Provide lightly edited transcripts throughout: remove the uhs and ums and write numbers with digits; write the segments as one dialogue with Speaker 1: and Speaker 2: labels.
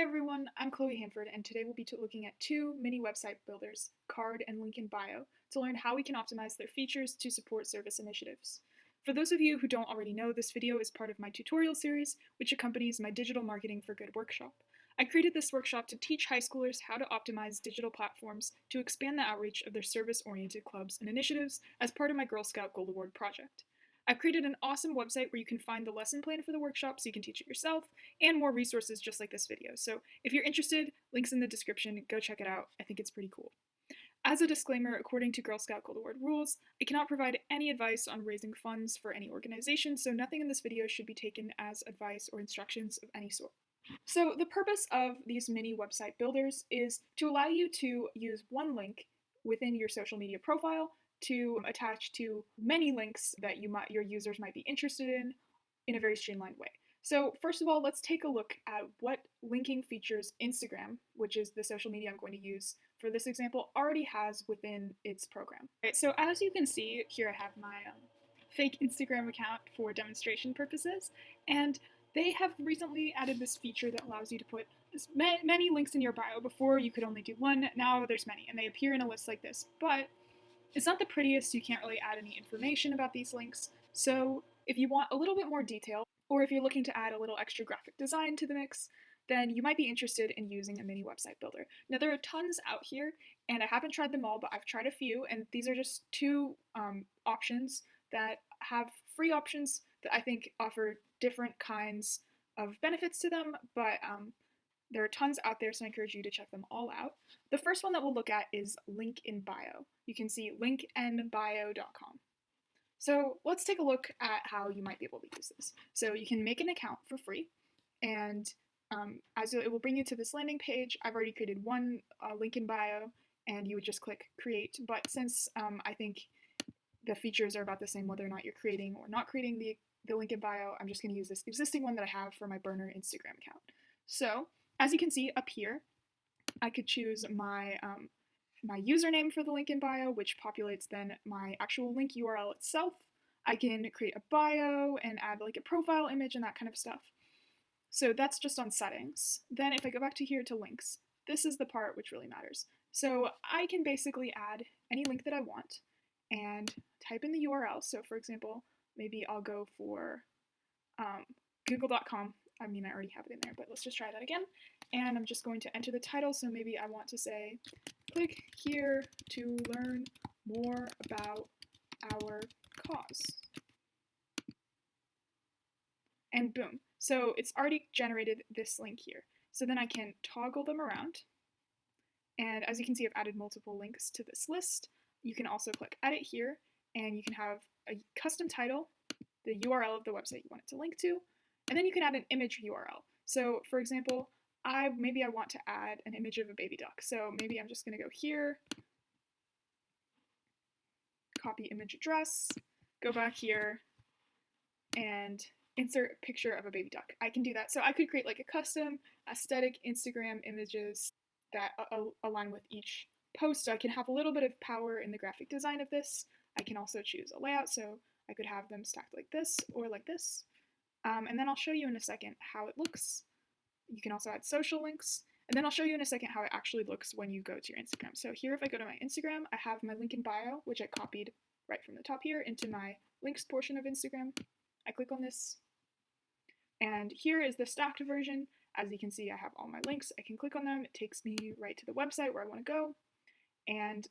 Speaker 1: everyone, I'm Chloe Hanford, and today we'll be looking at two mini website builders, CARRD and link in bio, to learn how we can optimize their features to support service initiatives. For those of you who don't already know, this video is part of my tutorial series, which accompanies my Digital Marketing for Good workshop. I created this workshop to teach high schoolers how to optimize digital platforms to expand the outreach of their service-oriented clubs and initiatives as part of my Girl Scout Gold Award project. I've created an awesome website where you can find the lesson plan for the workshop so you can teach it yourself, and more resources just like this video. So if you're interested, links in the description, go check it out. I think it's pretty cool. As a disclaimer, according to Girl Scout Gold Award rules, I cannot provide any advice on raising funds for any organization, so nothing in this video should be taken as advice or instructions of any sort. So the purpose of these mini website builders is to allow you to use one link within your social media profile to attach to many links that your users might be interested in a very streamlined way. So first of all, let's take a look at what linking features Instagram, which is the social media I'm going to use for this example, already has within its program. Right, so as you can see, here I have my fake Instagram account for demonstration purposes, and they have recently added this feature that allows you to put many links in your bio. Before you could only do one, now there's many, and they appear in a list like this, but it's not the prettiest. You can't really add any information about these links, so if you want a little bit more detail, or if you're looking to add a little extra graphic design to the mix, then you might be interested in using a mini website builder. Now there are tons out here, and I haven't tried them all, but I've tried a few, and these are just two options that have free options that I think offer different kinds of benefits to them, but there are tons out there, so I encourage you to check them all out. The first one that we'll look at is link in bio. You can see linkinbio.com. So let's take a look at how you might be able to use this. So you can make an account for free, and it will bring you to this landing page. I've already created one link in bio, and you would just click create. But since I think the features are about the same whether or not you're creating or not creating the link in bio, I'm just going to use this existing one that I have for my burner Instagram account. So as you can see up here, I could choose my my username for the link in bio, which populates then my actual link URL itself. I can create a bio and add like a profile image and that kind of stuff. So that's just on settings. Then if I go back to here to links, this is the part which really matters. So I can basically add any link that I want and type in the URL. So for example, maybe I'll go for google.com. I mean, I already have it in there, but let's just try that again. And I'm just going to enter the title. So maybe I want to say, click here to learn more about our cause. And boom. So it's already generated this link here. So then I can toggle them around. And as you can see, I've added multiple links to this list. You can also click edit here, and you can have a custom title, the URL of the website you want it to link to, and then you can add an image URL. So for example, maybe I want to add an image of a baby duck. So maybe I'm just going to go here, copy image address, go back here, and insert a picture of a baby duck. I can do that. So I could create like a custom aesthetic Instagram images that align with each post. So I can have a little bit of power in the graphic design of this. I can also choose a layout, so I could have them stacked like this or like this. And then I'll show you in a second how it looks. You can also add social links, and then I'll show you in a second how it actually looks when you go to your Instagram. So here, if I go to my Instagram, I have my link in bio, which I copied right from the top here into my links portion of Instagram. I click on this, and here is the stacked version. As you can see, I have all my links. I can click on them. It takes me right to the website where I want to go, and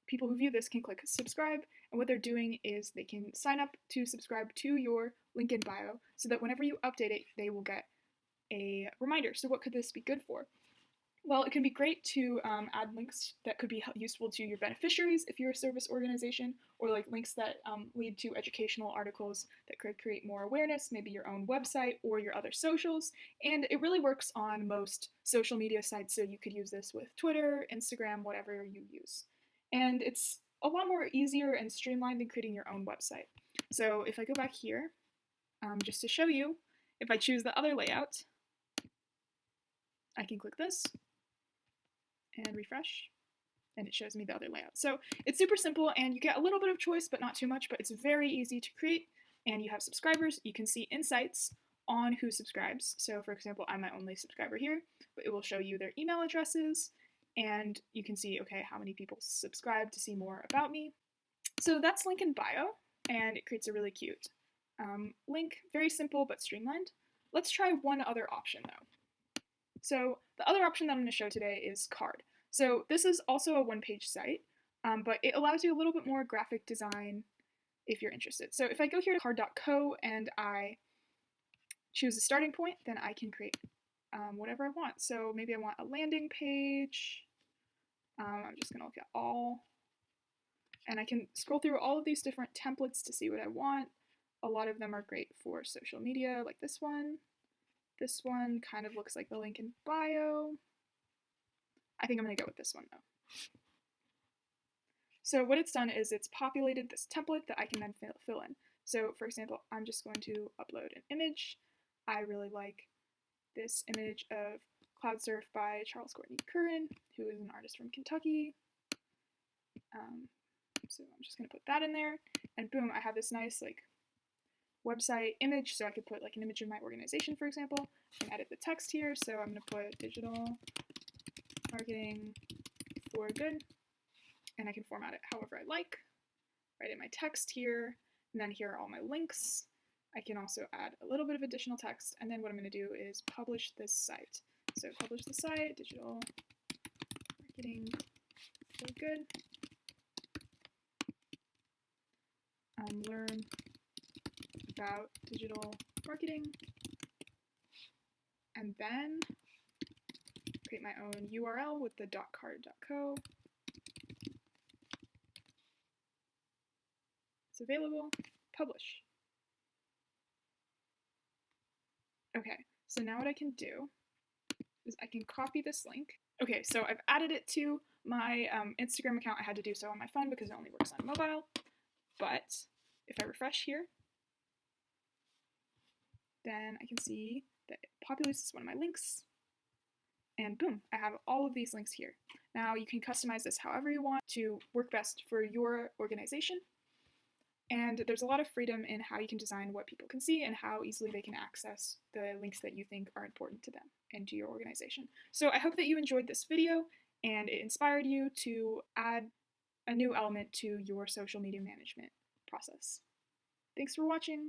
Speaker 1: people who view this can click subscribe, and what they're doing is they can sign up to subscribe to your link in bio so that whenever you update it, they will get a reminder. So what could this be good for? Well, it can be great to add links that could be useful to your beneficiaries if you're a service organization, or like links that lead to educational articles that could create more awareness, maybe your own website or your other socials. And it really works on most social media sites, so you could use this with Twitter, Instagram, whatever you use. And it's a lot more easier and streamlined than creating your own website. So if I go back here, just to show you, if I choose the other layout, I can click this and refresh, and it shows me the other layout. So it's super simple, and you get a little bit of choice, but not too much, but it's very easy to create, and you have subscribers. You can see insights on who subscribes. So for example, I'm my only subscriber here, but it will show you their email addresses, and you can see, okay, how many people subscribe to see more about me. So that's link in bio, and it creates a really cute link, very simple but streamlined. Let's try one other option though. So the other option that I'm going to show today is CARRD. So this is also a one-page site, but it allows you a little bit more graphic design if you're interested. So if I go here to carrd.co and I choose a starting point, then I can create whatever I want. So maybe I want a landing page. I'm just going to look at all. And I can scroll through all of these different templates to see what I want. A lot of them are great for social media, like this one. This one kind of looks like the link in bio. I think I'm going to go with this one though. So what it's done is it's populated this template that I can then fill in. So for example, I'm just going to upload an image. I really like this image of Cloud Surf by Charles Courtney Curran, who is an artist from Kentucky. So I'm just going to put that in there, and boom, I have this nice like website image. So I could put like an image of my organization, for example. I can edit the text here. So I'm going to put digital marketing for good, and I can format it however I like. Write in my text here, and then here are all my links. I can also add a little bit of additional text, and then what I'm going to do is publish this site. So publish the site, digital marketing for good. Learn about digital marketing, and then create my own URL with the .carrd.co. It's available. Publish. Okay, so now what I can do is I can copy this link. Okay, so I've added it to my Instagram account. I had to do so on my phone because it only works on mobile. But if I refresh here, then I can see that it populates one of my links. And boom, I have all of these links here. Now you can customize this however you want to work best for your organization. And there's a lot of freedom in how you can design what people can see and how easily they can access the links that you think are important to them and to your organization. So I hope that you enjoyed this video and it inspired you to add a new element to your social media management process. Thanks for watching.